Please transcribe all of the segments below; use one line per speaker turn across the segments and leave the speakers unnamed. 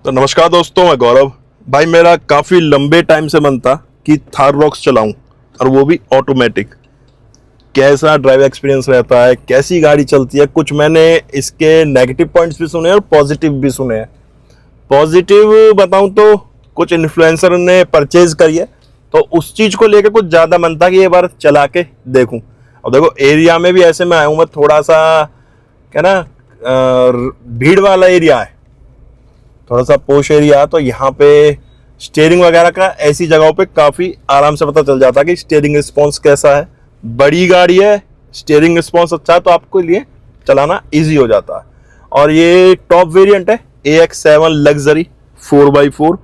तो नमस्कार दोस्तों, मैं गौरव। भाई मेरा काफ़ी लंबे टाइम से मन था कि थार रॉक्स चलाऊं, और वो भी ऑटोमेटिक। कैसा ड्राइव एक्सपीरियंस रहता है, कैसी गाड़ी चलती है। कुछ मैंने इसके नेगेटिव पॉइंट्स भी सुने और पॉजिटिव भी सुने हैं। पॉजिटिव बताऊं तो कुछ इन्फ्लुएंसर ने परचेज करी है, तो उस चीज़ को लेकर कुछ ज़्यादा मन था कि ये बार चला के देखूं। अब देखो, एरिया में भी ऐसे में आया हूँ मैं, थोड़ा सा क्या ना, भीड़ वाला एरिया है, थोड़ा सा पोश एरिया। तो यहाँ पे स्टीयरिंग वगैरह का ऐसी जगहों पे काफ़ी आराम से पता चल जाता है कि स्टीयरिंग रिस्पॉन्स कैसा है। बड़ी गाड़ी है, स्टीयरिंग रिस्पॉन्स अच्छा है, तो आपको लिए चलाना इजी हो जाता है। और ये टॉप वेरिएंट है AX7 luxury 4x4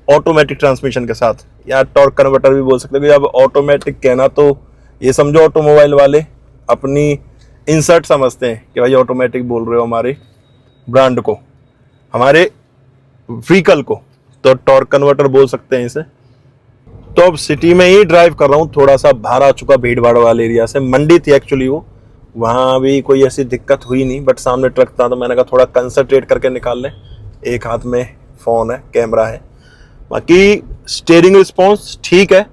automatic transmission के साथ, या टॉर्क कन्वर्टर भी बोल सकते हो। जब ऑटोमेटिक कहना तो ये समझो ऑटोमोबाइल वाले अपनी इंसर्ट समझते हैं कि भाई ऑटोमेटिक बोल रहे हो हमारे ब्रांड को, हमारे व्हीकल को, तो टॉर्क कन्वर्टर बोल सकते हैं इसे। तो अब सिटी में ही ड्राइव कर रहा हूँ, थोड़ा सा बाहर आ चुका भीड़ भाड़ वाले एरिया से। मंडी थी एक्चुअली वो, वहाँ भी कोई ऐसी दिक्कत हुई नहीं, बट सामने ट्रक था तो मैंने कहा थोड़ा कंसंट्रेट करके निकाल लें। एक हाथ में फ़ोन है, कैमरा है। बाकी स्टीयरिंग रिस्पॉन्स ठीक है।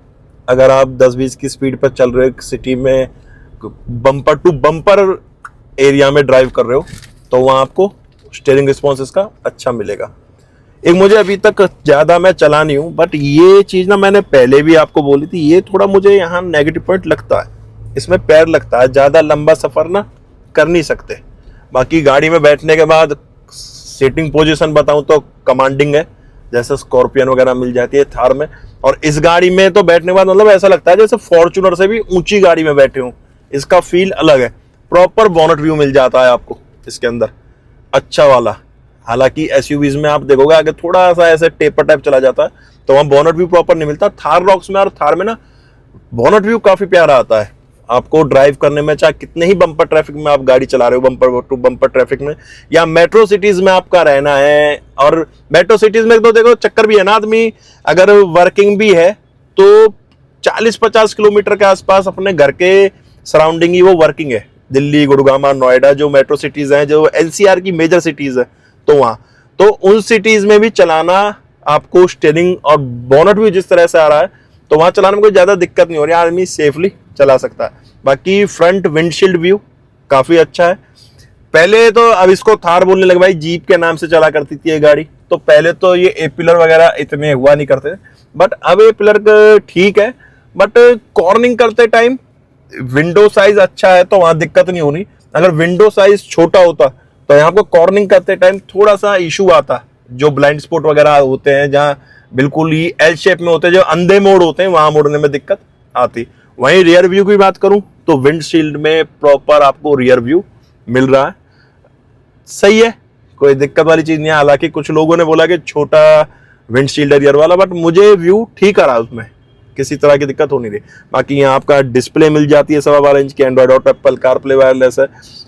अगर आप 10-20 की स्पीड पर चल रहे हो सिटी में, बम्पर टू बम्पर एरिया में ड्राइव कर रहे हो, तो वहाँ आपको स्टीयरिंग रिस्पॉन्स इसका अच्छा मिलेगा। एक मुझे अभी तक ज़्यादा मैं चला नहीं हूँ, बट ये चीज़ ना मैंने पहले भी आपको बोली थी, ये थोड़ा मुझे यहाँ नेगेटिव पॉइंट लगता है। इसमें पैर लगता है, ज़्यादा लंबा सफ़र ना कर नहीं सकते। बाकी गाड़ी में बैठने के बाद सीटिंग पोजीशन बताऊँ तो कमांडिंग है, जैसे स्कॉर्पियन वगैरह मिल जाती है थार में। और इस गाड़ी में तो बैठने के बाद मतलब ऐसा लगता है जैसे फॉर्च्यूनर से भी ऊंची गाड़ी में बैठे हूँ। इसका फील अलग है। प्रॉपर बॉनेट व्यू मिल जाता है आपको इसके अंदर, अच्छा वाला। हालांकि एसयूवीज में आप देखोगे आगे थोड़ा सा ऐसे टेपर टाइप चला जाता है, तो वहाँ बॉनेट व्यू प्रॉपर नहीं मिलता। थार रॉक्स में और थार में ना बॉनेट व्यू काफी प्यारा आता है आपको ड्राइव करने में। चाहे कितने ही बम्पर ट्रैफिक में आप गाड़ी चला रहे हो, बम्पर टू बम्पर ट्रैफिक में, या मेट्रो सिटीज में आपका रहना है। और मेट्रो सिटीज में तो देखो चक्कर भी है ना, आदमी अगर वर्किंग भी है तो 40-50 किलोमीटर के आसपास अपने घर के सराउंडिंग ही वो वर्किंग है। दिल्ली, गुड़गांव, नोएडा, जो मेट्रो सिटीज हैं, जो NCR की मेजर सिटीज है, तो वहाँ तो उन सिटीज में भी चलाना आपको स्टीयरिंग और बॉनेट भी जिस तरह से आ रहा है, तो वहाँ चलाने में कोई ज़्यादा दिक्कत नहीं हो रही, आदमी सेफली चला सकता है। बाकी फ्रंट विंडशील्ड व्यू काफ़ी अच्छा है। पहले तो, अब इसको थार बोलने लगे भाई, जीप के नाम से चला करती थी ये गाड़ी। तो पहले तो ये ए पिलर वगैरह इतने हुआ नहीं करते, बट अब ए पिलर ठीक है। बट कॉर्निंग करते टाइम विंडो साइज अच्छा है तो वहाँ दिक्कत नहीं होनी। अगर विंडो साइज छोटा होता तो यहाँ को कॉर्निंग करते टाइम थोड़ा सा इशू आता। जो ब्लाइंड स्पॉट वगैरह होते हैं, जहाँ बिल्कुल ही एल शेप में होते हैं, जो अंधे मोड़ होते हैं, वहाँ मोड़ने में दिक्कत आती। वहीं रियर व्यू की बात करूं तो विंडशील्ड में प्रॉपर आपको रियर व्यू मिल रहा है, सही है, कोई दिक्कत वाली चीज नहीं है। हालांकि कुछ लोगों ने बोला कि छोटा विंडशील्ड है रियर वाला, बट मुझे व्यू ठीक आ रहा है, उसमें किसी तरह की दिक्कत हो नहीं रही। बाकी यहाँ आपका डिस्प्ले मिल जाती है 12.5 इंच की, Android auto, Apple CarPlay wireless है,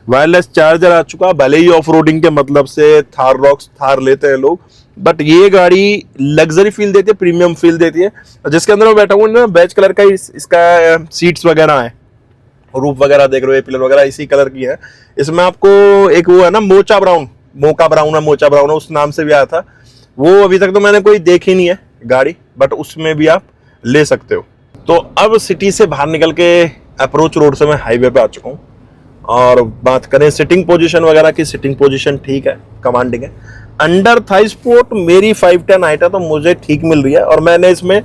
वायरलेस चार्जर आ चुका। भले ही ऑफ रोडिंग के मतलब से थार रॉक्स थार लेते हैं लोग, बट ये गाड़ी लग्जरी फील देती है, प्रीमियम फील देती है। जिसके अंदर मैं बैठा हूँ ना, बेज कलर का इसका सीट्स वगैरह है, रूफ वगैरह देख रहे हो, पिलर वगैरह इसी कलर की है। इसमें आपको एक वो है ना, मोका ब्राउन है, उस नाम से भी आया था वो। अभी तक तो मैंने कोई देखी नहीं है गाड़ी, बट उसमें भी आप ले सकते हो। तो अब सिटी से बाहर निकल के अप्रोच रोड से मैं हाईवे पे आ चुका हूँ। और बात करें सिटिंग पोजीशन वगैरह की, सिटिंग पोजीशन ठीक है, कमांडिंग है। अंडर थाई सपोर्ट मेरी 510 हाइट है, तो मुझे ठीक मिल रही है। और मैंने इसमें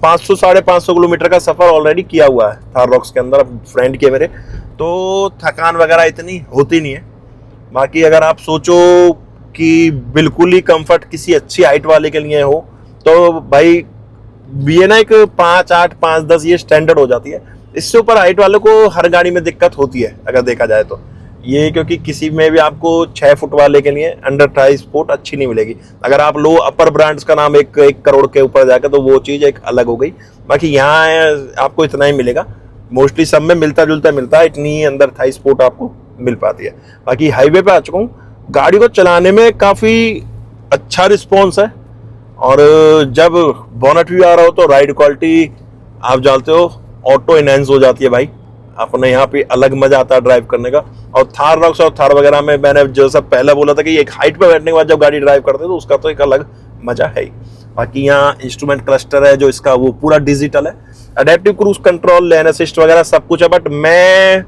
500-550 किलोमीटर का सफर ऑलरेडी किया हुआ है थार रॉक्स के अंदर, फ्रेंड के मेरे, तो थकान वगैरह इतनी होती नहीं है। बाकी अगर आप सोचो कि बिल्कुल ही कंफर्ट किसी अच्छी हाइट वाले के लिए हो, तो भाई ये ना एक 5.8, 5.10 ये स्टैंडर्ड हो जाती है। इससे ऊपर हाइट वालों को हर गाड़ी में दिक्कत होती है अगर देखा जाए तो। ये क्योंकि किसी में भी आपको 6 फुट वाले के लिए अंडर थाई सपोर्ट अच्छी नहीं मिलेगी। अगर आप लो अपर ब्रांड्स का नाम 1 करोड़ के ऊपर जाकर, तो वो चीज़ एक अलग हो गई। बाकी यहाँ आपको इतना ही मिलेगा, मोस्टली सब में मिलता जुलता मिलता है, इतनी अंदर थाई सपोर्ट आपको मिल पाती है। बाकी हाईवे पे आ चुका हूँ, गाड़ी को चलाने में काफ़ी अच्छा रिस्पॉन्स है। और जब बोनट व्यू आ रहा हो तो राइड क्वालिटी आप जानते हो ऑटो इनहेंस हो जाती है भाई। अपने यहाँ पे अलग मजा आता है ड्राइव करने का। और थार रॉक्स और थार वगैरह में मैंने जैसा पहले बोला था कि एक हाइट पे बैठने के बाद जब गाड़ी ड्राइव करते हैं तो उसका तो एक अलग मजा है ही। बाकी यहाँ इंस्ट्रूमेंट क्लस्टर है जो इसका वो पूरा डिजिटल है, अडेप्टिव क्रूज कंट्रोल, लेन असिस्ट वगैरह सब कुछ है। बट मैं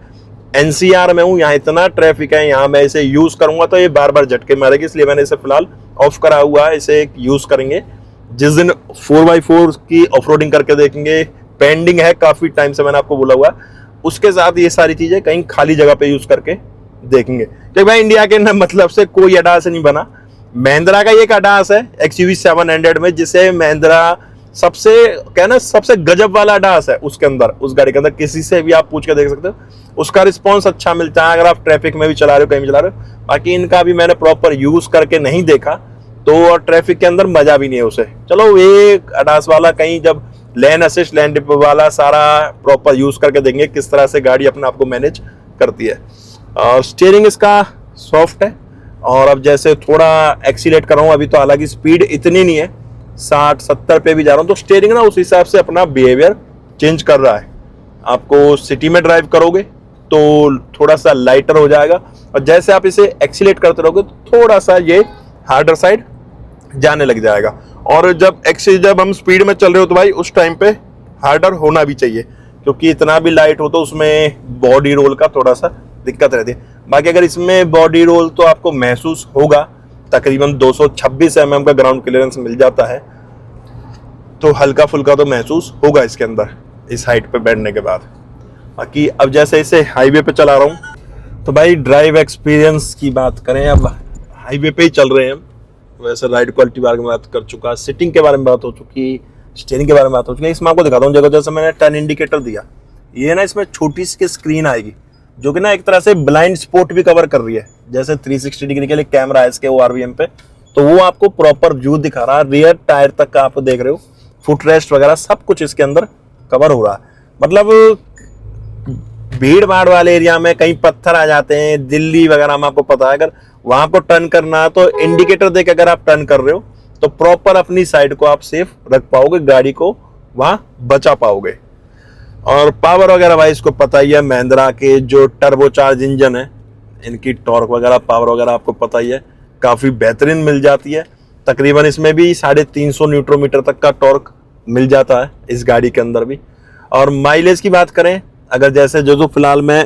एनसीआर में हूँ, यहाँ इतना ट्रैफिक है, यहाँ मैं इसे यूज करूंगा तो ये बार बार झटके मारेगी, इसलिए मैंने इसे फिलहाल ऑफ करा हुआ है। इसे यूज करेंगे जिस दिन 4x4 की ऑफरोडिंग करके देखेंगे, पेंडिंग है काफी टाइम से, मैंने आपको बोला हुआ, उसके साथ ये सारी चीजें कहीं खाली जगह पे यूज करके देखेंगे। क्योंकि भाई इंडिया के ना मतलब से कोई अडास नहीं बना। महिंद्रा का एक अडास है XUV 700 में, जिसे महिंद्रा सबसे कहना सबसे गजब वाला अडास है। उसके अंदर, उस गाड़ी के अंदर किसी से भी आप पूछ के देख सकते हो, उसका रिस्पॉन्स अच्छा मिलता है अगर आप ट्रैफिक में भी चला रहे हो, कहीं भी चला रहे हो। बाकी इनका भी मैंने प्रॉपर यूज करके नहीं देखा, तो और ट्रैफिक के अंदर मजा भी नहीं है उसे। चलो एक अडास वाला कहीं जब लेन असिस्ट, लेन डिप वाला सारा प्रॉपर यूज करके देंगे किस तरह से गाड़ी अपने आप को मैनेज करती है। और स्टीयरिंग इसका सॉफ्ट है, और अब जैसे थोड़ा एक्सीलेट कर रहा हूँ, अभी तो हालांकि स्पीड इतनी नहीं है, 60-70 पे भी जा रहा हूँ, तो स्टीयरिंग ना उस हिसाब से अपना बिहेवियर चेंज कर रहा है। आपको सिटी में ड्राइव करोगे तो थोड़ा सा लाइटर हो जाएगा, और जैसे आप इसे एक्सीलेट करते रहोगे तो थोड़ा सा ये हार्डर साइड जाने लग जाएगा। और जब हम स्पीड में चल रहे हो तो भाई उस टाइम पे हार्डर होना भी चाहिए, क्योंकि इतना भी लाइट हो तो उसमें बॉडी रोल का थोड़ा सा दिक्कत रहती है। बाकी अगर इसमें बॉडी रोल तो आपको महसूस होगा, तकरीबन 226 mm का ग्राउंड क्लियरेंस मिल जाता है, तो हल्का फुल्का तो महसूस होगा इसके अंदर इस हाइट पे बैठने के बाद। बाकी अब जैसे इसे हाईवे पे चला रहा हूँ तो भाई ड्राइव एक्सपीरियंस की बात करें, अब हाईवे पे ही चल रहे हैं हम। वैसे राइड क्वालिटी बारे में बात कर चुका, सीटिंग के बारे में बात हो चुकी, स्टीयरिंग के बारे में बात हो चुकी। इसमें आपको दिखाता हूँ, जगह जैसे मैंने टर्न इंडिकेटर दिया, ये ना इसमें छोटी सी स्क्रीन आएगी जो कि ना एक तरह से ब्लाइंड स्पॉट भी कवर कर रही है। जैसे 360 डिग्री के लिए कैमरा है इसके ORVM पे, तो वो आपको प्रॉपर व्यू दिखा रहा है, रियर टायर तक का आप देख रहे हो, फुट रेस्ट वगैरह सब कुछ इसके अंदर कवर हो रहा है। मतलब भीड़ भाड़ वाले एरिया में कहीं पत्थर आ जाते हैं, दिल्ली वगैरह में आपको पता है, अगर वहां को टर्न करना है तो इंडिकेटर देकर अगर आप टर्न कर रहे हो तो प्रॉपर अपनी साइड को आप सेफ रख पाओगे, गाड़ी को वहां बचा पाओगे। और पावर वगैरह भाई इसको पता ही है, महिंद्रा के जो टर्बोचार्ज इंजन है इनकी टॉर्क वगैरह, पावर वगैरह आपको पता ही है, काफी बेहतरीन मिल जाती है। तकरीबन इसमें भी 350 न्यूट्रन मीटर तक का टॉर्क मिल जाता है इस गाड़ी के अंदर भी। और माइलेज की बात करें, अगर जैसे जो फिलहाल मैं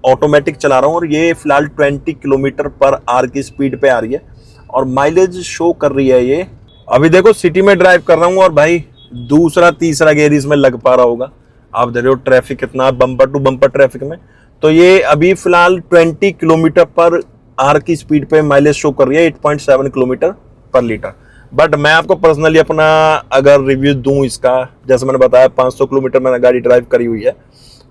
ऑटोमेटिक चला रहा हूँ और ये फिलहाल 20 km/h की स्पीड पे आ रही है और माइलेज शो कर रही है ये। अभी देखो सिटी में ड्राइव कर रहा हूँ और भाई दूसरा तीसरा गेयर इसमें लग पा रहा होगा। आप देख रहे हो ट्रैफिक कितना, बम्पर टू बम्पर ट्रैफिक में, तो ये अभी फिलहाल 20 km/h की स्पीड पे माइलेज शो कर रही है, 8.7 km/लीटर। बट मैं आपको पर्सनली अपना अगर रिव्यू दूं इसका, जैसे मैंने बताया 500 किलोमीटर मैंने गाड़ी ड्राइव करी हुई है,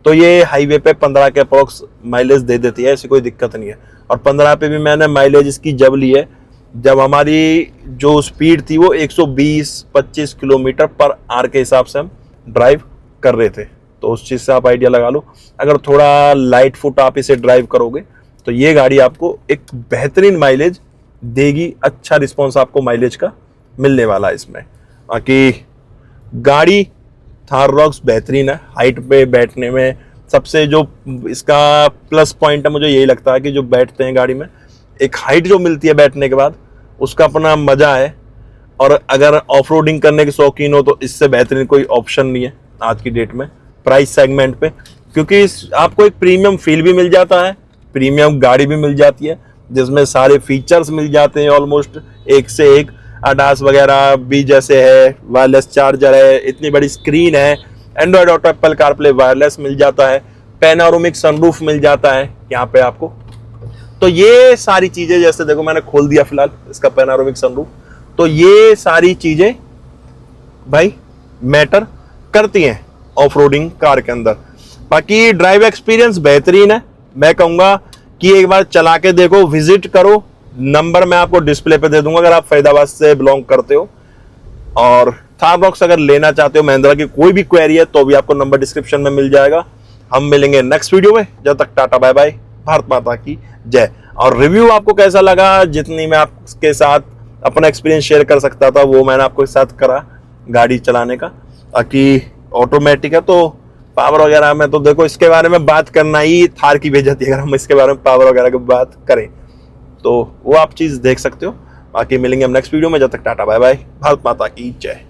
तो ये हाईवे पे 15 के अप्रॉक्स माइलेज दे देती है, ऐसी कोई दिक्कत नहीं है। और 15 पे भी मैंने माइलेज इसकी जब ली है जब हमारी जो स्पीड थी वो 120-25 km/h के हिसाब से हम ड्राइव कर रहे थे, तो उस चीज़ से आप आइडिया लगा लो। अगर थोड़ा लाइट फुट आप इसे ड्राइव करोगे तो ये गाड़ी आपको एक बेहतरीन माइलेज देगी, अच्छा रिस्पॉन्स आपको माइलेज का मिलने वाला है इसमें। बाकी गाड़ी थार रॉक्स बेहतरीन है, हाइट पे बैठने में सबसे जो इसका प्लस पॉइंट है मुझे यही लगता है कि जो बैठते हैं गाड़ी में एक हाइट जो मिलती है बैठने के बाद, उसका अपना मजा है। और अगर ऑफ रोडिंग करने के शौकीन हो तो इससे बेहतरीन कोई ऑप्शन नहीं है आज की डेट में प्राइस सेगमेंट पे, क्योंकि आपको एक प्रीमियम फील भी मिल जाता है, प्रीमियम गाड़ी भी मिल जाती है जिसमें सारे फीचर्स मिल जाते हैं ऑलमोस्ट एक से एक। ADAS वगैरह भी जैसे है, वायरलेस चार्जर है, इतनी बड़ी स्क्रीन है, Android auto, Apple CarPlay wireless मिल जाता है, पैनोरामिक सनरूफ मिल जाता है यहाँ पे आपको। तो ये सारी चीजें, जैसे देखो मैंने खोल दिया फिलहाल इसका पैनोरामिक सनरूफ, तो ये सारी चीजें भाई मैटर करती हैं ऑफ रोडिंग कार के अंदर। बाकी ड्राइव एक्सपीरियंस बेहतरीन है, मैं कहूंगा कि एक बार चला के देखो, विजिट करो। नंबर मैं आपको डिस्प्ले पे दे दूंगा अगर आप फैजाबाद से बिलोंग करते हो। और थार रॉक्स अगर लेना चाहते हो, महिंद्रा की कोई भी क्वेरी है तो भी आपको नंबर डिस्क्रिप्शन में मिल जाएगा। हम मिलेंगे नेक्स्ट वीडियो में, जब तक टाटा बाय बाय, भारत माता की जय। और रिव्यू आपको कैसा लगा, जितनी मैं आपके साथ अपना एक्सपीरियंस शेयर कर सकता था वो मैंने आपके साथ करा गाड़ी चलाने का। बाकी ऑटोमेटिक है तो पावर वगैरह में तो देखो इसके बारे में बात करना ही थार की बेइज्जती है अगर हम इसके बारे में पावर वगैरह की बात करें, तो वो आप चीज़ देख सकते हो। बाकी मिलेंगे हम नेक्स्ट वीडियो में, जब तक टाटा बाय बाय, भारत माता की जय।